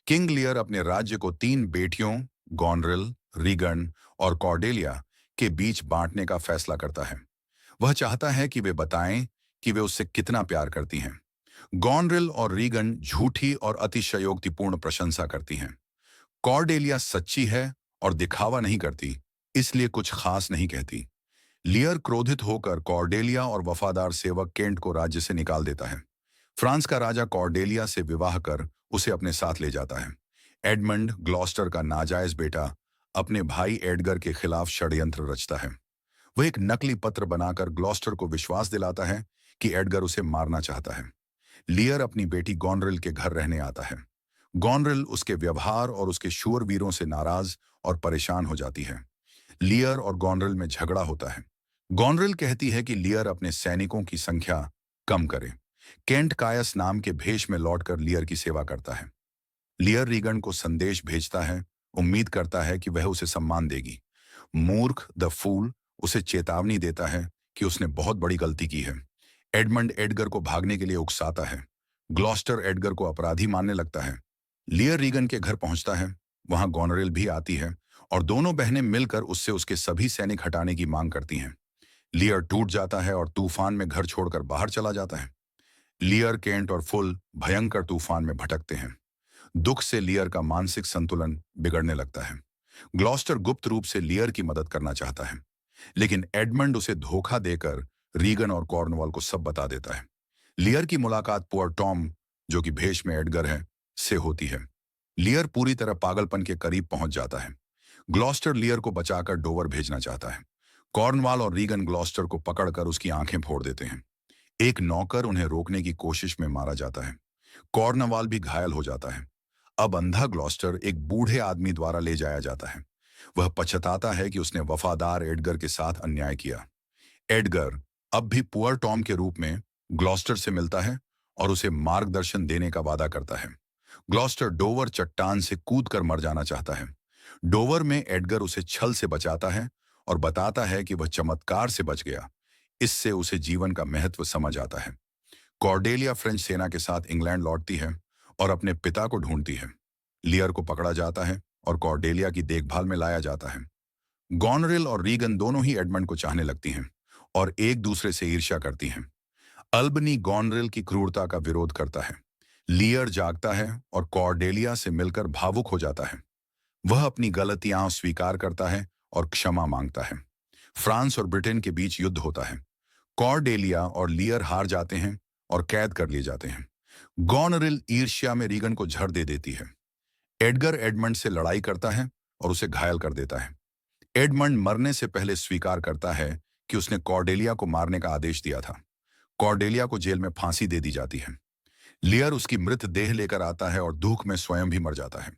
King Lear अपने राज्य को 3 बेटियों गॉनरिल, रीगन और कॉर्डेलिया के बीच बांटने का फैसला करता है। वह चाहता है कि वे बताएं कि वे उससे कितना प्यार करती हैं। गॉनरिल और रीगन झूठी और अतिशयोक्तिपूर्ण प्रशंसा करती हैं। कॉर्डेलिया सच्ची है और दिखावा नहीं करती, इसलिए कुछ खास नहीं कहती। लियर क्रोधित होकर कॉर्डेलिया और वफादार सेवक केंट को राज्य से निकाल देता है। फ्रांस का राजा कॉर्डेलिया से विवाह कर उसे अपने साथ ले जाता है। एडमंड ग्लॉस्टर का नाजायज बेटा अपने भाई एडगर के खिलाफ षड्यंत्र रचता है। वह एक नकली पत्र बनाकर ग्लॉस्टर को विश्वास दिलाता है कि एडगर उसे मारना चाहता है। लियर अपनी बेटी गॉनरिल के घर रहने आता है। गॉनरिल उसके व्यवहार और उसके शूरवीरों से नाराज और परेशान हो जाती है। लियर और गॉनरिल में झगड़ा होता है। गॉनरिल कहती है कि लियर अपने सैनिकों की संख्या कम करे। केंट कायस नाम के भेष में लौटकर लियर की सेवा करता है। लियर रीगन को संदेश भेजता है, उम्मीद करता है कि वह उसे सम्मान देगी। मूर्ख द फूल उसे चेतावनी देता है कि उसने बहुत बड़ी गलती की है। एडमंड एडगर को भागने के लिए उकसाता है। ग्लॉस्टर एडगर को अपराधी मानने लगता है। लियर रीगन के घर पहुंचता है। वहां गॉनरिल भी आती है और दोनों बहनें मिलकर उससे उसके सभी सैनिक हटाने की मांग करती हैं। लियर टूट जाता है और तूफान में घर छोड़कर बाहर चला जाता है। लियर, केंट और फुल भयंकर तूफान में भटकते हैं। दुख से लियर का मानसिक संतुलन बिगड़ने लगता है। ग्लॉस्टर गुप्त रूप से लियर की मदद करना चाहता है, लेकिन एडमंड उसे धोखा देकर रीगन और कॉर्नवॉल को सब बता देता है। लियर की मुलाकात पुअर टॉम, जो कि भेष में एडगर है, से होती है। लियर पूरी तरह पागलपन के करीब पहुंच जाता है। ग्लॉस्टर लियर को बचाकर डोवर भेजना चाहता है। कॉर्नवाल और रीगन ग्लॉस्टर को पकड़कर उसकी आंखें फोड़ देते हैं। एक नौकर उन्हें रोकने की कोशिश में मारा जाता है। कॉर्नवाल भी घायल हो जाता है। अब अंधा ग्लॉस्टर एक बूढ़े आदमी द्वारा ले जाया जाता है। वह पछताता है कि उसने वफादार एडगर के साथ अन्याय किया। एडगर अब भी पुअर टॉम के रूप में ग्लॉस्टर से मिलता है और उसे मार्गदर्शन देने का वादा करता है। ग्लॉस्टर डोवर चट्टान से कूदकर मर जाना चाहता है। डोवर में एडगर उसे छल से बचाता है और बताता है कि वह चमत्कार से बच गया। इससे उसे जीवन का महत्व समझ आता है। कॉर्डेलिया फ्रेंच सेना के साथ इंग्लैंड लौटती है और अपने पिता को ढूंढती है। लियर को पकड़ा जाता है और कॉर्डेलिया की देखभाल में लाया जाता है। गॉनरिल और रीगन दोनों ही एडमंड को चाहने लगती हैं और एक दूसरे से ईर्ष्या करती हैं। अल्बनी गॉनरिल की क्रूरता का विरोध करता है। लियर जागता है और कॉर्डेलिया से मिलकर भावुक हो जाता है। वह अपनी गलतियां स्वीकार करता है और क्षमा मांगता है। फ्रांस और ब्रिटेन के बीच युद्ध होता है। कॉर्डेलिया और लियर हार जाते हैं और कैद कर लिए जाते हैं। गॉनरिल ईर्ष्या में रीगन को झड़ दे देती है। एडगर एडमंड से लड़ाई करता है और उसे घायल कर देता है। एडमंड मरने से पहले स्वीकार करता है कि उसने कॉर्डेलिया को मारने का आदेश दिया था। कॉर्डेलिया को जेल में फांसी दे दी जाती है। लियर उसकी मृत देह लेकर आता है और दुख में स्वयं भी मर जाता है।